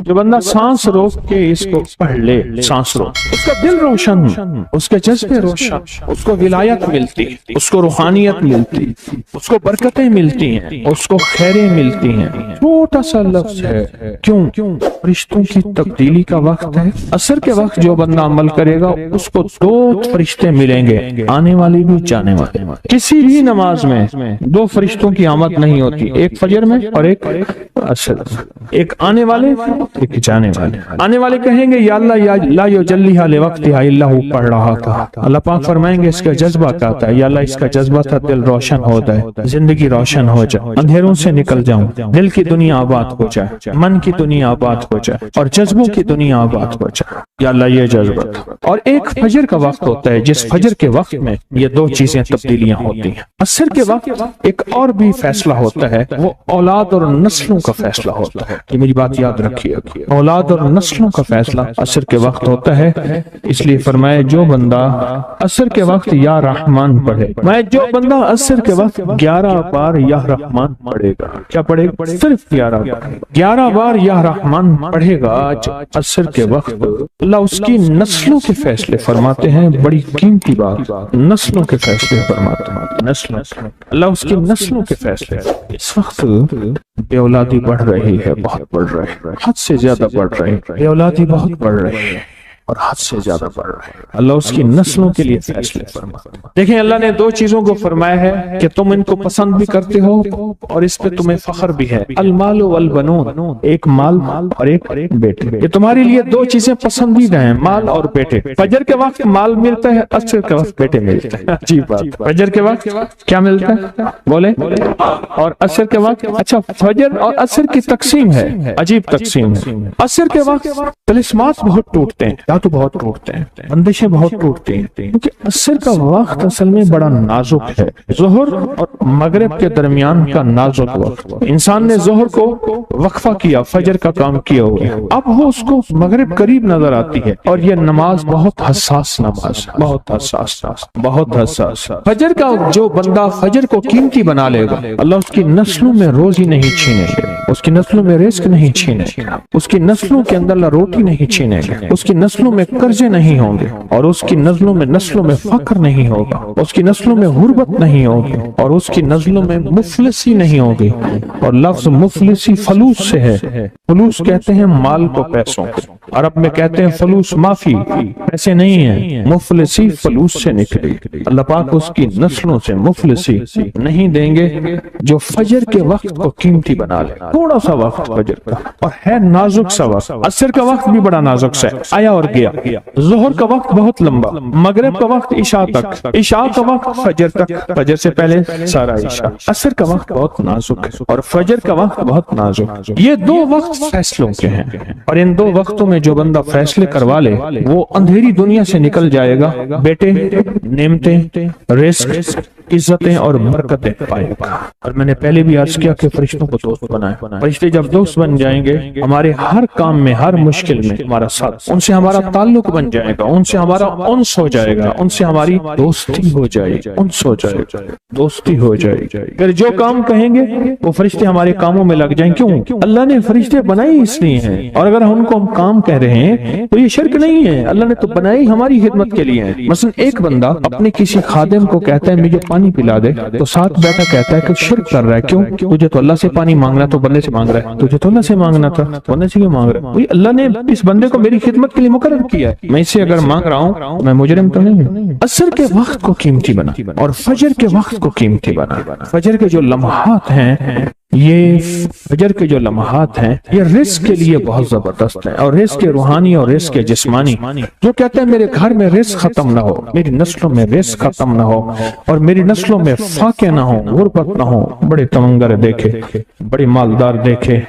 جو بندہ سانس روک کے اس کو پڑھ لے، سانس روک، اس کا دل روشن، اس کے جذبے روشن، اس کو ولایت ملتی، اس کو روحانیت ملتی، اس کو برکتیں ملتی ہیں، اس کو خیریں ملتی ہیں۔ چھوٹا سا لفظ ہے، کیوں؟ فرشتوں کی تبدیلی کا وقت ہے۔ عصر کے وقت جو بندہ عمل کرے گا اس کو 2 فرشتے ملیں گے، آنے والی بھی جانے والے۔ کسی بھی نماز میں 2 فرشتوں کی آمد نہیں ہوتی، ایک فجر میں اور ایک عصر، ایک آنے والے ایک جانے والے۔ آنے والے کہیں گے یا اللہ یا لا یجلیھا لوقتھا الا ہو، پڑھ رہا تھا، اللہ پاک فرمائیں گے اس کا جذبہ کیا تھا، یا اللہ اس کا جذبہ تھا دل روشن ہو جائے، زندگی روشن ہو جائے، اندھیروں سے نکل جاؤں، دل کی دنیا آباد ہو جائے، من کی دنیا آباد ہو جائے اور جذبوں کی دنیا آباد ہو جائے، یا اللہ یہ جذبہ تھا۔ اور ایک فجر کا وقت ہوتا ہے جس فجر کے وقت میں یہ 2 چیزیں تبدیلیاں ہوتی ہیں۔ عصر کے وقت ایک اور بھی فیصلہ ہوتا ہے، وہ اولاد اور نسلوں کا فیصلہ ہوتا ہے۔ یہ میری بات یاد رکھیے، اولاد اور نسلوں کا فیصلہ عصر کے وقت ہوتا ہے۔ اس لیے فرمایا جو بندہ عصر کے وقت یا رحمان پڑھے، جو بندہ عصر کے وقت 11 بار یا رحمان پڑھے گا، کیا پڑھے گا؟ صرف 11 بار یا رحمان پڑھے گا عصر کے وقت، اللہ اس کی نسلوں کے فیصلے فرماتے ہیں۔ بڑی قیمتی بات، نسلوں کے فیصلے فرماتے ہیں، نسلوں، اللہ اس کی نسلوں کے فیصلے۔ اس وقت بے اولادی بڑھ رہی ہے، بہت بڑھ رہی ہے، حد سے زیادہ بڑھ رہی ہے، بے اولادی بہت بڑھ رہی ہے اور حد سے زیادہ بڑھ رہا ہے۔ اللہ اس کی نسلوں کے لیے فیصلے فرماتا ہے۔ دیکھیں اللہ نے 2 چیزوں کو فرمایا ہے کہ تم ان کو پسند بھی کرتے ہو اور اس پہ تمہیں فخر بھی ہے، المال والبنون، ایک مال اور ایک بیٹے۔ یہ تمہارے لیے 2 چیزیں پسندیدہ ہیں، مال اور بیٹے۔ فجر کے وقت مال ملتا ہے، عصر کے وقت بیٹے ملتے ہیں۔ عجیب بات، فجر کے وقت کیا ملتا ہے بولے، اور عصر کے وقت، اچھا فجر اور عصر کی تقسیم ہے، عجیب تقسیم ہے۔ عصر کے وقت طلسمات بہت ٹوٹتے ہیں، تو بہت ٹوٹتے ہیں، بندشیں بہت ٹوٹتی ہیں، کیونکہ عصر کا وقت اصل میں بڑا نازک ہے۔ ظہر اور مغرب کے درمیان کا نازک وقت، انسان نے ظہر کو وقفہ کیا، فجر کا کام کیا ہوا، اب وہ اس کو مغرب قریب نظر آتی ہے، اور یہ نماز بہت حساس نماز، بہت حساس، بہت حساس۔ فجر کا جو بندہ فجر کو قیمتی بنا لے گا، اللہ اس کی نسلوں میں روزی نہیں چھینے گا، اس کی نسلوں میں رزق نہیں چھینے گا، اس کی نسلوں کے اندر روٹی نہیں چھینے گا، اس کی نسلوں میں قرضے نہیں ہوں گے، اور اس کی نسلوں میں فقر نہیں ہوگا، اس کی نسلوں میں غربت نہیں ہوگی، اور اس کی نسلوں میں مفلسی نہیں ہوگی۔ اور لفظ مفلسی فلوس سے ہے، فلوس کہتے ہیں مال کو، پیسوں کو، عرب میں کہتے ہیں فلوس معافی، پیسے نہیں ہیں، مفلسی فلوس سے نکلی۔ اللہ پاک اس کی نسلوں سے مفلسی نہیں دیں گے جو فجر کے وقت کو قیمتی بنا لے۔ تھوڑا سا وقت فجر کا، اور ہے نازک سا وقت، عصر کا وقت بھی بڑا نازک سا ہے، آیا اور گیا۔ ظہر کا وقت بہت لمبا، مغرب کا وقت عشاء تک، عشاء کا وقت فجر تک، فجر سے پہلے سارا عشاء۔ عصر کا وقت بہت نازک ہے اور فجر کا وقت بہت نازک۔ یہ 2 وقت فیصلوں کے ہیں، اور ان 2 وقتوں میں جو بندہ فیصلے کروا لے وہ اندھیری دنیا سے نکل جائے گا، بیٹے، نعمتیں، رزق، عزتیں اور برکتیں پائے گا۔ اور میں نے پہلے بھی عرض کیا کہ فرشتوں کو دوست بنائے، فرشتے جب دوست بن جائیں گے ہمارے ہر کام میں، ہر مشکل میں ہمارا ساتھ، ان سے ہمارا تعلق بن جائے گا، ان سے ہمارا انس ہو جائے گا، ان سے ہماری دوستی ہو جائے گی، انس ہو جائے گا، دوستی ہو جائے گی۔ اگر جو کام کہیں گے وہ فرشتے ہمارے کاموں میں لگ جائیں۔ کیوں؟ اللہ نے فرشتے بنائے اس لیے ہیں، اور اگر ان کو ہم کام کہہ رہے ہیں تو یہ شرک نہیں ہے، اللہ نے تو بنائی ہماری خدمت کے لیے ہیں۔ مثلا ایک بندہ اپنے کسی خادم کو کہتا ہے مجھے پانی پلا دے، تو ساتھ بیٹھا کہتا ہے کہ شرک کر رہا ہے۔ کیوں؟ تجھے تو اللہ سے پانی مانگنا تو بندے سے مانگ رہا ہے، تجھے تو اللہ سے مانگنا تھا، بندے سے کیوں مانگ رہا ہے؟ اللہ نے اس بندے کو میری خدمت کے لیے مقرر کیا ہے، میں اسے اگر مانگ رہا ہوں میں مجرم تو نہیں ہوں۔ عصر کے وقت کو قیمتی بنا اور فجر کے وقت کو قیمتی بنا۔ فجر کے جو لمحات ہیں، یہ فجر کے جو لمحات ہیں یہ رزق کے لیے بہت زبردست ہیں، اور رزق روحانی اور رزق جسمانی۔ جو کہتے ہیں میرے گھر میں رزق ختم نہ ہو، میری نسلوں میں رزق ختم نہ ہو، اور میری نسلوں میں فاقے نہ ہو، غربت نہ ہو۔ بڑے تمنگر دیکھے، بڑے مالدار دیکھے،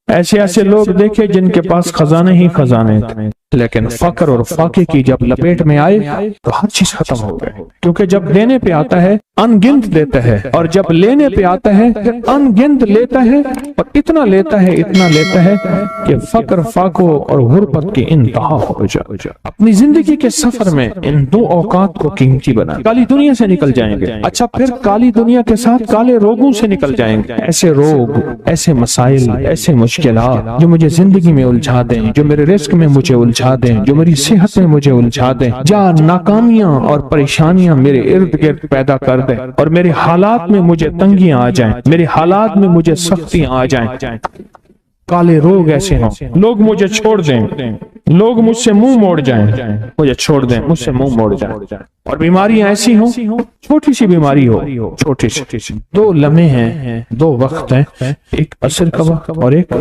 ایسے لوگ دیکھے جن کے پاس خزانے ہی خزانے تھے، لیکن فقر اور فاقے کی جب لپیٹ میں آئے تو ہر چیز ختم ہو گئے، کیونکہ جب دینے پہ آتا ہے ان گنت دیتا ہے، اور جب لینے پہ آتا ہے ان گنت لیتا ہے، اور اتنا لیتا ہے کہ فقر فاقوں اور غربت کی انتہا ہو جائے۔ اپنی زندگی کے سفر میں ان دو اوقات کو قیمتی بنا، کالی دنیا سے نکل جائیں گے، اچھا پھر کالی دنیا کے ساتھ کالے روگوں سے نکل جائیں گے، ایسے روگ، ایسے مسائل، ایسے مشکلات جو مجھے زندگی میں الجھا دیں، جو میرے رزق میں مجھے الجھا دیں، جو میری صحت میں مجھے الجھا دیں، جہاں ناکامیاں اور پریشانیاں میرے ارد گرد پیدا کر دیں، اور میرے حالات میں مجھے تنگیاں آ جائیں، میرے حالات میں مجھے سختیاں آ جائیں، کالے روگ ایسے ہوں، لوگ مجھے چھوڑ دیں، لوگ مجھ سے منہ موڑ جائیں، مجھے چھوڑ دیں، مجھ سے منہ موڑ جائیں، اور بیماریاں ایسی ہوں، چھوٹی سی بیماری ہو، چھوٹی سی، دو لمحے ہیں، دو وقت ہیں، ایک عصر کا وقت اور ایک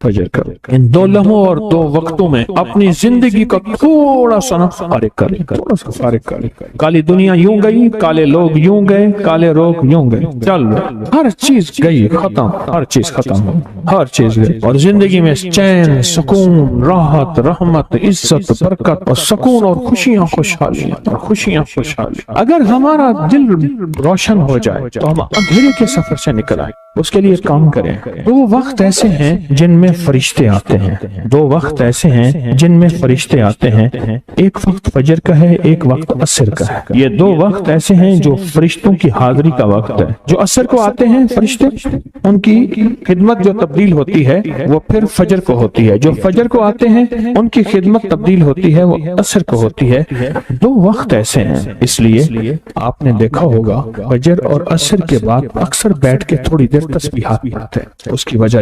فجر کا وقت، ان دو لمحوں اور دو وقتوں میں اپنی زندگی کا تھوڑا سا فارغ کریں، کالی دنیا یوں گئی، کالے لوگ یوں گئے، کالے روگ یوں گئے، چل ہر چیز گئی، ختم، ہر چیز ختم ہو، ہر چیز گئی، اور زندگی میں چین، سکون، راحت، رحمت، عزت، برکت اور سکون اور خوشیاں خوشحالی۔ اگر ہمارا دل روشن ہو جائے تو ہم اندھیرے کے سفر سے نکل آئیں، اس کے لیے کام کریں۔ دو وقت ایسے ہیں جن میں فرشتے آتے ہیں، دو وقت ایسے ہیں جن میں فرشتے آتے ہیں، ایک وقت فجر کا ہے، ایک وقت عصر کا ہے۔ یہ دو وقت ایسے ہیں جو فرشتوں کی حاضری کا وقت ہے۔ جو عصر کو آتے ہیں فرشتے، ان کی خدمت جو تبدیل ہوتی ہے وہ پھر فجر کو ہوتی ہے، جو فجر کو آتے ہیں ان کی خدمت تبدیل ہوتی ہے، وہ عصر کو ہوتی ہے۔ دو وقت ایسے ہیں، اس لیے آپ نے دیکھا ہوگا فجر اور عصر کے بعد اکثر بیٹھ کے تھوڑی دیر تسبیحات پڑھتے ہیں، اس کی وجہ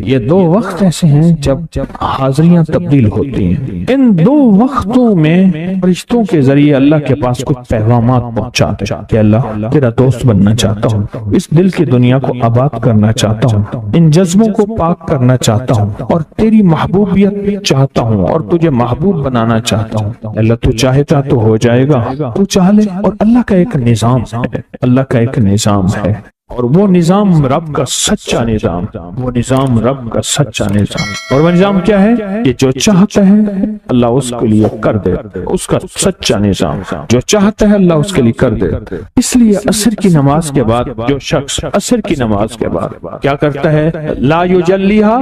یہ دو وقت ایسے ہیں جب حاضریاں تبدیل ہوتی ہیں۔ ان دو وقتوں میں فرشتوں کے ذریعے اللہ کے پاس کچھ پیغامات پہنچاتے ہیں کہ اللہ تیرا دوست بننا چاہتا ہوں، اس دل کی دنیا کو آباد کرنا چاہتا ہوں، ان جذبوں کو پاک کرنا چاہتا ہوں، اور تیری محبوبیت چاہتا ہوں، اور تجھے محبوب بنانا چاہتا ہوں۔ اللہ تو چاہتا تو ہو جائے گا، تو چاہ لے۔ اور اللہ کا ایک نظام ہے، اللہ کا ایک نظام ہے، اور وہ نظام رب کا سچا نظام، وہ نظام رب کا سچا نظام، اور وہ نظام کیا ہے کہ جو چاہتا ہے اللہ اس کے لیے کر دے، اس کا سچا نظام، جو چاہتا ہے اللہ اس کے لیے کر دے۔ اس لیے عصر کی نماز کے بعد جو شخص عصر کی نماز کے بعد کیا کرتا ہے، لا یجلیہا،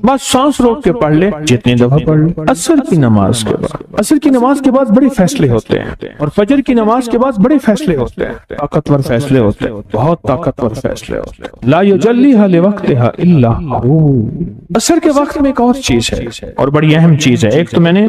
بس سانس روک کے پڑھ لے، جتنی دفعہ پڑھ لے۔ عصر کی نماز کے بعد، عصر کی نماز کے بعد بڑے فیصلے ہوتے ہیں، اور فجر کی نماز کے بعد بڑے فیصلے ہوتے ہیں، طاقتور فیصلے ہوتے ہیں، بہت طاقتور فیصلے ہوتے ہیں۔ لا یجلیہا لوقتہا الا ہو۔ عصر کے وقت میں ایک اور چیز ہے، اور بڑی اہم چیز ہے۔ ایک تو میں نے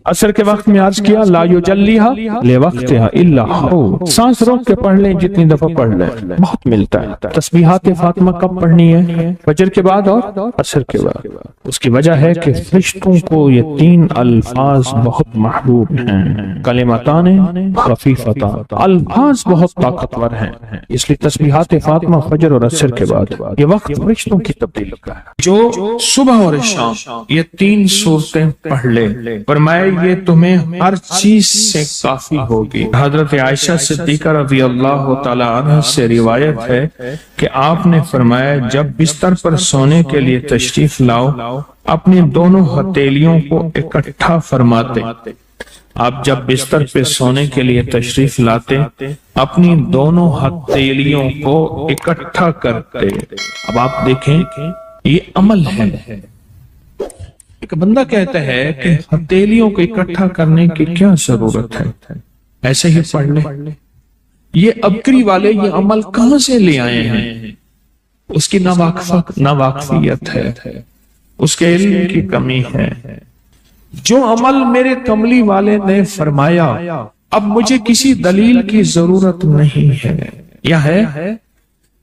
عصر کے وقت میں عرض کیا لا یجلیہا لوقتہا الا ہو، سانس روک کے پڑھ لیں، جتنی دفعہ پڑھ لیں، بہت ملتا ہے۔ تسبیحات فاطمہ کب پڑھنی ہے؟ فجر کے بعد اور عصر کے بعد۔ اس کی وجہ ہے کہ فرشتوں کو یہ تین الفاظ بہت محبوب ہیں، کلمتان خفیفتان، الفاظ بہت طاقتور ہیں، اس لیے تسبیحات فاطمہ فجر اور عصر کے بعد یہ وقت فرشتوں کی تبدیلی کا ہے۔ جو صبح اور شام یہ تین صورتیں پڑھ لے، فرمایا یہ تمہیں ہر چیز سے کافی ہوگی۔ حضرت عائشہ صدیقہ رضی اللہ تعالی عنہ سے روایت ہے کہ آپ نے فرمایا جب بستر پر سونے کے لیے تشریف لاؤ، اپنی دونوں ہتھیلیوں کو اکٹھا فرماتے۔ آپ جب بستر پہ سونے کے لیے تشریف لاتے، اپنی دونوں ہتھیلیوں کو اکٹھا کرتے۔ اب آپ دیکھیں یہ عمل ہے۔ ایک بندہ کہتا ہے کہ ہتھیلیوں کو اکٹھا کرنے کی کیا ضرورت ہے، ایسے ہی پڑھ لے۔ یہ ابکری والے یہ عمل کہاں سے لے آئے ہیں؟ اس کی ناواقفیت ہے، اس کے علم کی کمی ہے۔ جو عمل میرے کملی والے نے فرمایا، اب مجھے کسی دلیل کی ضرورت نہیں ہے، یا ہے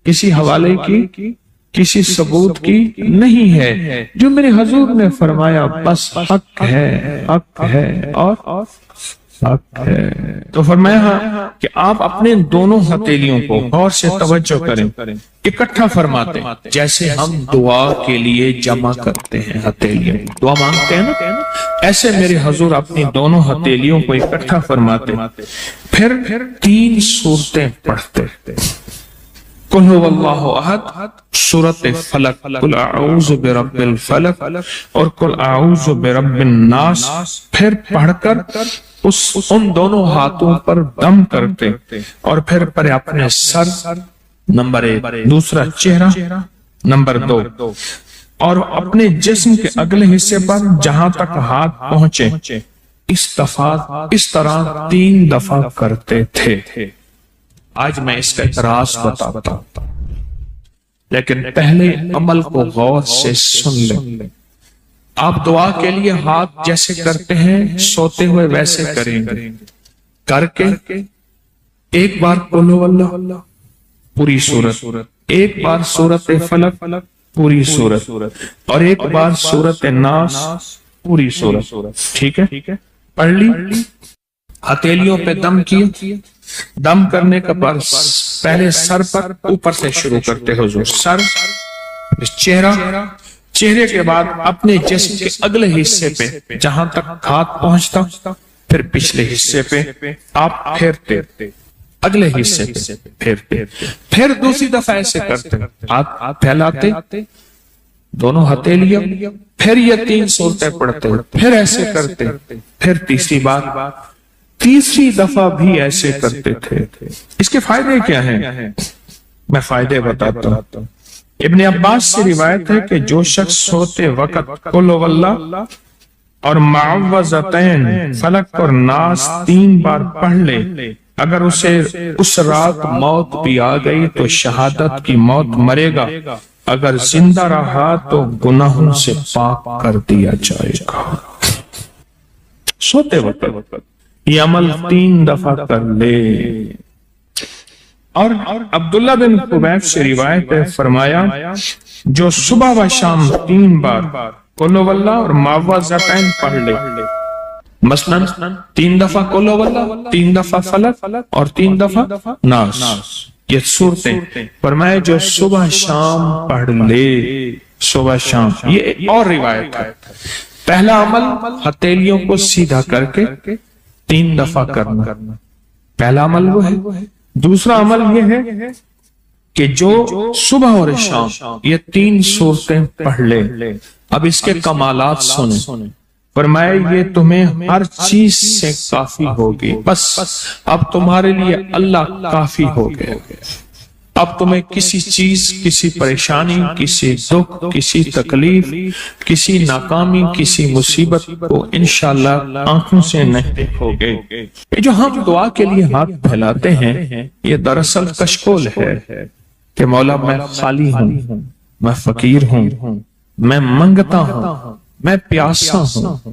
کسی حوالے کی، کسی ثبوت کی نہیں ہے۔ جو میرے حضور نے فرمایا بس حق ہے، حق ہے اور حق ہے۔ تو فرمایا کہ آپ اپنے دونوں ہتھیلیوں کو غور سے توجہ کریں، اکٹھا فرماتے جیسے ہم دعا کے لیے جمع کرتے ہیں، ہتھیلیاں دعا مانگتے ہیں نا، ایسے میرے حضور اپنی دونوں ہتھیلیوں کو اکٹھا فرماتے، پھر تین صورتیں پڑھتے۔ قل هو اللہ احد، سورۃ فلق، قل اعوذ برب الفلق اور قل اعوذ برب الناس، پھر پڑھ کر ان دونوں ہاتھوں پر دم کرتے اور پھر پر اپنے سر، نمبر 1، دوسرا چہرہ، نمبر 2، اور اپنے جسم کے اگلے حصے پر جہاں تک ہاتھ پہنچے اس طرح 3 دفعہ کرتے تھے۔ آج میں اس کا اعتراض بتاتا ہوں، لیکن پہلے عمل کو غور سے سن لیں۔ آپ دعا کے لیے ہاتھ جیسے کرتے ہیں سوتے ہوئے ویسے کریں گے، کر کے ایک بار قل ہو اللہ پوری سورت، ایک بار سورۃ فلق پوری سورت، اور ایک بار سورۃ الناس پوری سورت، ٹھیک ہے؟ پڑھ لی، ہتھیلیوں پہ دم کیے، دم کرنے کا بعد پہلے سر پر اوپر سے شروع کرتے حضور، سر، چہرہ، چہرے کے بعد اپنے جسم کے اگلے حصے پہ جہاں تک ہاتھ پہنچتا، پھر پچھلے حصے پہ آپ پھیرتے، اگلے حصے پہ پھیرتے، پھر دوسری دفعہ ایسے کرتے، ہاتھ پھیلاتے، دونوں ہتھیلیاں، پھر یہ 3 سورتیں پڑھتے، پھر ایسے کرتے، پھر تیسری بار، تیسری دفعہ بھی ایسے کرتے تھے۔ اس کے فائدے کیا ہیں؟ میں فائدے بتاتا ہوں۔ ابن عباس سے روایت ہے کہ جو شخص سوتے وقت قل ہو اللہ اور معوذتین فلق اور ناس 3 بار پڑھ لے، اگر اسے اس رات موت بھی آ گئی تو شہادت کی موت مرے گا، اگر زندہ رہا تو گناہوں سے پاک کر دیا جائے گا۔ سوتے وقت یہ عمل 3 دفعہ کر لے۔ اور عبداللہ بن خبیب سے روایت ہے، فرمایا جو صبح و شام 3 بار قل ہو اللہ اور معوذتین پڑھ لے، مثلاً 3 دفعہ قل ہو اللہ، 3 دفعہ فلق اور 3 دفعہ ناس، یہ صورتیں، فرمایا جو صبح شام پڑھ لے، صبح شام۔ یہ اور روایت ہے، پہلا عمل ہتھیلیوں کو سیدھا کر کے 3 دفعہ کرنا، پہلا عمل وہ ہے۔ دوسرا عمل یہ ہے کہ جو صبح اور شام یہ 3 صورتیں پڑھ لے۔ اب اس کے کمالات سنیں، فرمایا یہ تمہیں ہر چیز سے کافی ہوگی، بس اب تمہارے لیے اللہ کافی ہو گئے، اب تمہیں کسی چیز، کسی پریشانی، کسی دکھ، کسی تکلیف، کسی ناکامی، کسی مصیبت کو انشاءاللہ آنکھوں سے نہیں دیکھو گے۔ یہ جو ہم دعا کے لیے ہاتھ پھیلاتے ہیں یہ دراصل کشکول ہے کہ مولا میں خالی ہوں، میں فقیر ہوں، میں منگتا ہوں، میں پیاسا ہوں،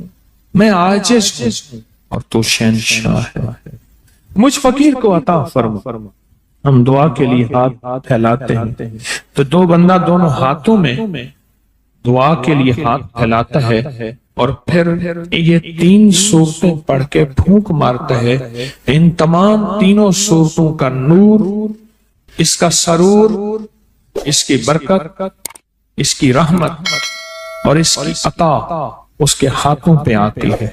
میں عاجز ہوں اور تو شہنشاہ ہے، مجھ فقیر کو عطا فرما۔ ہم دعا کے لیے ہاتھ پھیلاتے ہیں تو 2 بندہ دونوں ہاتھوں میں دعا کے لیے ہاتھ پھیلاتا ہے اور پھر یہ 3 صورتیں پڑھ کے پھونک مارتا ہے۔ ان تمام 3 صورتوں کا نور، اس کا سرور، اس کی برکت، اس کی رحمت اور اس کی عطا اس کے ہاتھوں پہ آتی ہے،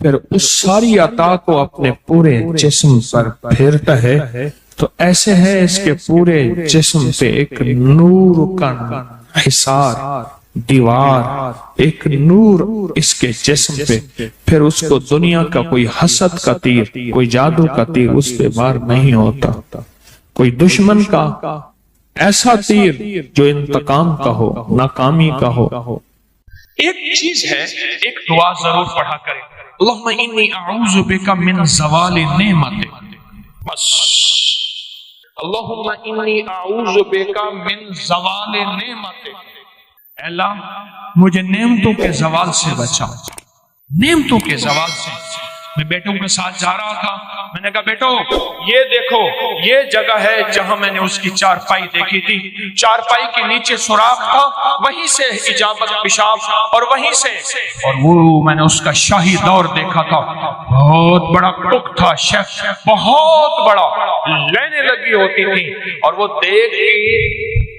پھر اس ساری عطا کو اپنے پورے جسم پر پھیرتا ہے تو ایسے ہے اس کے پورے جسم پہ ایک نور کا حصار، دیوار، ایک نور اس کے جسم پہ، پھر اس کو دنیا کا کوئی حسد کا تیر، کوئی جادو کا تیر اس پہ وار نہیں ہوتا، کوئی دشمن کا ایسا تیر جو انتقام کا ہو، ناکامی کا ہو۔ ایک چیز ہے، ایک دعا ضرور پڑھا کریں، اللہم انی اعوذ بک من زوال نعمتک، بس اللہم انی اعوذ بک من زوال نعمتک، اے اللہ مجھے نعمتوں کے زوال سے بچا، نعمتوں کے زوال سے۔ میں بیٹوں کے ساتھ جا رہا تھا، میں نے کہا بیٹو یہ دیکھو یہ جگہ ہے جہاں میں نے اس کی چارپائی دیکھی تھی، چارپائی کے نیچے سوراخ تھا، وہیں سے اجابت پیشاب اور وہیں سے، اور وہ میں نے اس کا شاہی دور دیکھا تھا، بہت بڑا ٹک تھا شیف، بہت بڑا، لینے لگی ہوتی تھی، اور وہ دیکھ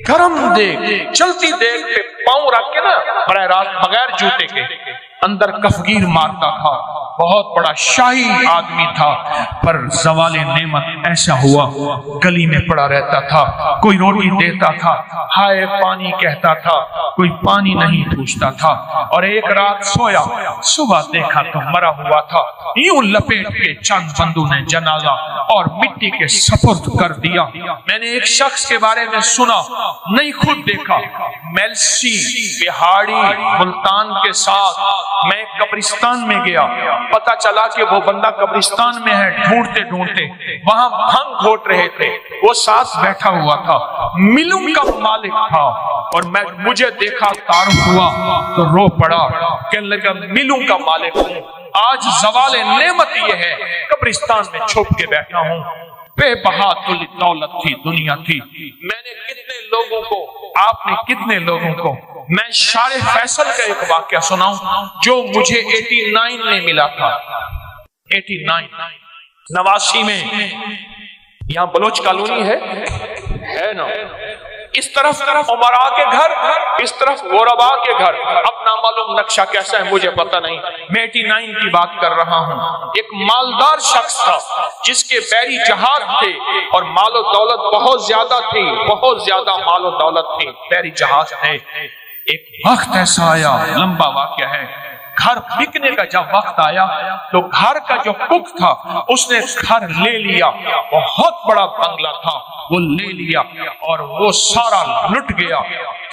گرم دیکھ، چلتی دیکھ پہ پاؤں رکھ کے نا براہ راست بغیر جوتے کے اندر کفگیر مارتا تھا، بہت بڑا شاہی آدمی تھا، پر زوال نعمت ایسا ہوا گلی میں پڑا رہتا تھا، کوئی روٹی دیتا تھا ہائے پانی کہتا تھا، کوئی پانی نہیں پوچھتا تھا، اور ایک رات سویا، صبح دیکھا تو مرا ہوا تھا، یوں لپیٹ کے چند بندوں نے جنازہ اور مٹی کے سپرد کر دیا۔ میں نے ایک شخص کے بارے میں سنا، نہیں خود دیکھا، میلسی بہاڑی ملتان کے ساتھ میں قبرستان میں گیا، پتا چلا کہ وہ بندہ قبرستان میں ہے، ڈھونڈتے ڈھونڈتے وہاں بھنگ گھوٹ رہے تھے، وہ ساتھ بیٹھا ہوا تھا، ملوں کا مالک تھا، اور مجھے دیکھا تعارف ہوا تو رو پڑا، کہنے لگا ملوں کا مالک ہوں، آج زوال نعمت یہ ہے قبرستان میں چھپ کے بیٹھا ہوں، بے بہا دولت تھی، دنیا تھی، میں نے کتنے لوگوں کو، آپ نے کتنے لوگوں کو، میں شارع فیصل کا ایک واقعہ سناؤں جو مجھے 89 میں ملا تھا، 89 89 میں، یہاں بلوچ کالونی ہے نا، اس طرف عمراء کے گھر، اس طرف غربا کے گھر، اب نامعلوم نقشہ کیسا ہے مجھے پتہ نہیں، میں 89 کی بات کر رہا ہوں۔ ایک مالدار شخص تھا جس کے بحری جہاز تھے اور مال و دولت بہت زیادہ تھی، بہت زیادہ مال و دولت تھی، بحری جہاز تھے۔ ایک وقت ایسا آیا، لمبا واقعہ ہے، گھر بکنے کا جب وقت آیا تو گھر کا جو کک تھا اس نے گھر لے لیا، بہت بڑا بنگلہ تھا، وہ لے لیا اور وہ سارا لٹ گیا۔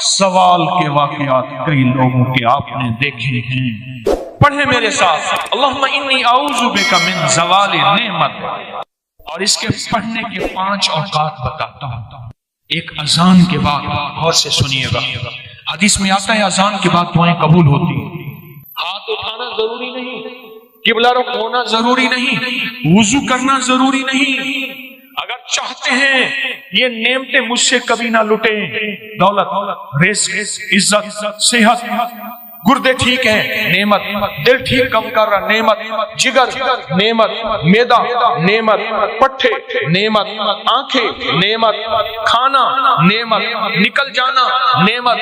سوال کے واقعات کئی لوگوں کے آپ نے دیکھے ہیں، پڑھیں میرے ساتھ، اللہم انی اعوذ بک من زوال نعمت، اور اس کے پڑھنے کے 5 اوقات بتاتا ہوں۔ ایک اذان کے بعد، غور سے سنیے گا، حدیث میں آتا ہے اذان کے بعد دعائیں قبول ہوتی ہیں، ہاتھ اٹھانا ضروری نہیں، قبلہ رخ ہونا ضروری نہیں، وضو کرنا ضروری نہیں، اگر چاہتے ہیں یہ نعمتیں مجھ سے کبھی نہ لٹیں، دولت، رزق، عزت، صحت، گردے ٹھیک ہیں نعمت، دل ٹھیک کم کر رہا نعمت، جگر نعمت، معدہ نعمت، پٹھے نعمت، آنکھیں نعمت، کھانا نعمت، نکل جانا نعمت،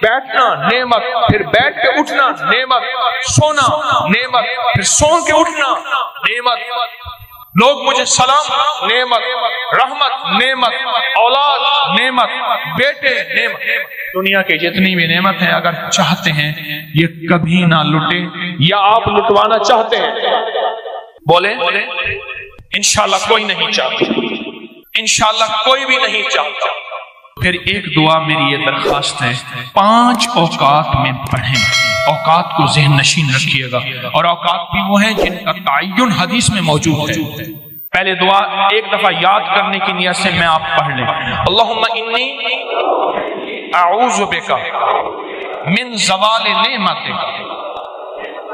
بیٹھنا نعمت، پھر بیٹھ کے اٹھنا نعمت، سونا نعمت، پھر سو کے اٹھنا نعمت، لوگ مجھے سلام نعمت، رحمت نعمت، اولاد نعمت، بیٹے نعمت، دنیا کے جتنی بھی نعمت ہیں اگر چاہتے ہیں یہ کبھی نہ لٹے، یا آپ لٹوانا چاہتے ہیں بولے انشاءاللہ کوئی نہیں چاہتا، انشاءاللہ کوئی بھی نہیں چاہتا۔ پھر ایک دعا میری یہ درخواست ہے، 5 اوقات میں پڑھیں، اوقات کو ذہن نشین رکھیے گا، اور اوقات بھی وہ ہیں جن کا تعین حدیث میں موجود ہے۔ پہلے دعا ایک دفعہ یاد کرنے کی نیت سے میں آپ پڑھ لیں، اللہم انی اعوذ بک من زوال نعمتک،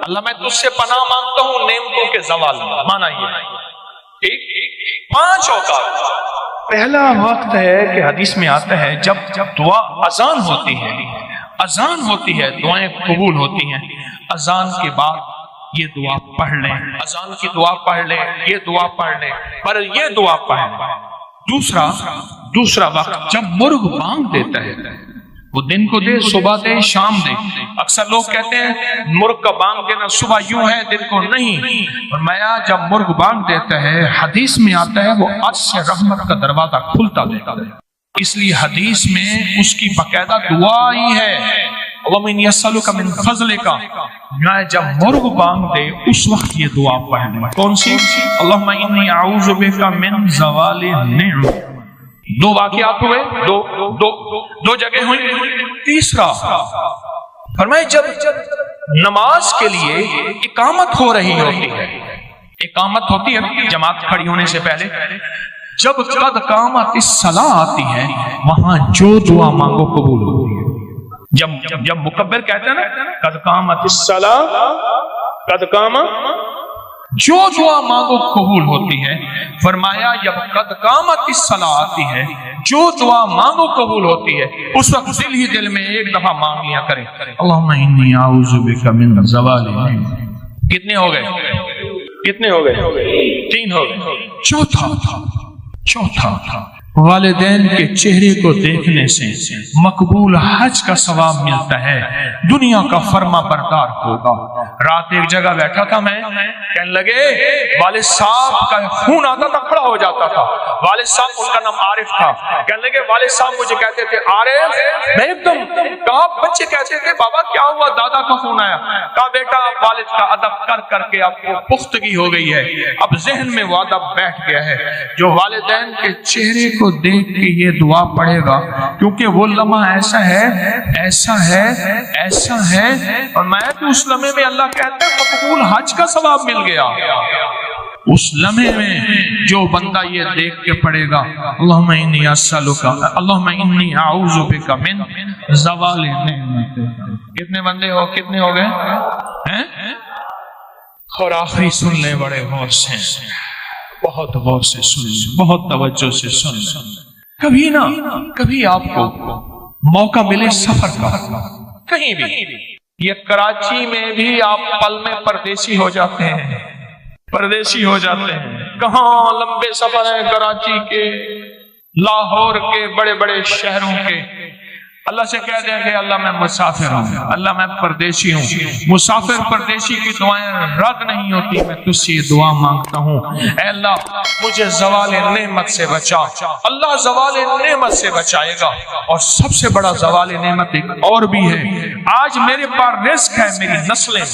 اللہ میں تجھ سے پناہ مانگتا ہوں نعمتوں کے زوال میں، مانا یہ 5 اوقات۔ پہلا وقت ہے کہ حدیث میں آتا ہے جب دعا اذان ہوتی ہے، اذان ہوتی ہے دعائیں قبول ہوتی ہیں، اذان کے بعد یہ دعا پڑھ لیں، اذان کی دعا پڑھ لیں، یہ دعا پڑھ لیں، پر یہ دعا پڑھ لیں۔ دوسرا وقت جب مرغ بانگ دیتا ہے، وہ دن کو دے، صبح دے، شام دے، اکثر لوگ کہتے ہیں مرغ کا بانگ دینا صبح یوں ہے دن کو نہیں، فرمایا جب مرغ بانگ دیتا ہے حدیث میں آتا ہے وہ عرش سے رحمت کا دروازہ کھلتا دیتا ہے، اس لیے حدیث میں اس کی باقاعدہ دعا ہی ہے، وَمِنْ يَسْأَلُكَ مِنْ فَضْلِكَ، جب مرغ بانگ دے اس وقت یہ دعا پڑھیں۔ کون سی؟ اللہم انی اعوذ بک من زوال نعمت۔ 2 واقعات ہوئے، دو جگہ ہوئی۔ تیسرا فرمائے جب نماز کے لیے اقامت ہو رہی ہوتی ہے، اقامت ہوتی ہے جماعت کھڑی ہونے سے پہلے، جب قد قامت الصلاۃ آتی ہے وہاں جو دعا مانگو قبول ہوتی ہے۔ جب مکبر کہتے ہیں نا قد قامت الصلاۃ، قد قامت، جو دعا مانگو قبول ہوتی ہے، فرمایا جب قد قامت الصلاۃ آتی ہے جو دعا مانگو قبول ہوتی ہے، اس وقت دل ہی دل میں ایک دفعہ مانگ لیا کرے، اللہم انی اعوذ بک من زوال نعمت۔ کتنے ہو گئے؟ 3 ہو گئے۔ چوتھا والدین کے چہرے کو دیکھنے سے مقبول حج کا ثواب ملتا ہے، دنیا کا فرما بردار ہوگا۔ رات ایک جگہ بیٹھا تھا میں، کہنے لگے والد صاحب کا خون آتا تھا، کھڑا ہو جاتا تھا۔ والد صاحب، ان کا نام عارف تھا، کہنے لگے والد صاحب مجھے کہتے تھے عارف، میں ایک دم کہا بچے کہتے تھے بابا کیا ہوا، دادا کا خون آیا؟ کہا بیٹا والد کا ادب کر کر کے آپ کو پختگی ہو گئی ہے، اب ذہن میں وہ ادب بیٹھ گیا ہے۔ جو والدین کے چہرے کو دیکھ کے یہ دعا پڑھے گا، کیونکہ وہ لمحہ ایسا ہے ایسا ہے ایسا ہے، اور میں تو اس لمحے میں اللہ کہتا ہے مقبول حج کا ثواب مل گیا۔ اس لمحے میں جو بندہ یہ دیکھ کے پڑھے گا اللہم انی اسألک، اللہم انی اعوذ بک من زوال نعمتک۔ کتنے بندے ہو، کتنے ہو گئے؟ اور آخری سن لیں بڑے غور سے، بہت غور سے سن لیں، بہت توجہ سے سن لیں۔ کبھی نہ کبھی آپ کو موقع ملے سفر کا، کہیں بھی، یہ کراچی میں بھی آپ پل میں پردیسی ہو جاتے ہیں، پردیسی ہو جاتے ہیں۔ کہاں لمبے سفر ہیں کراچی کے، لاہور کے، بڑے بڑے شہروں کے۔ اللہ سے کہہ دیں کہ اللہ میں مسافر ہوں، اللہ میں پردیسی ہوں۔ مسافر پردیسی کی دعائیں رد نہیں ہوتی، میں تجھ سے یہ دعا مانگتا ہوں، اے اللہ مجھے زوال نعمت سے بچا۔ اللہ زوال نعمت سے بچائے گا، اور سب سے بڑا زوال نعمت ایک اور بھی ہے، آج میرے پاس رزق ہے، میری نسلیں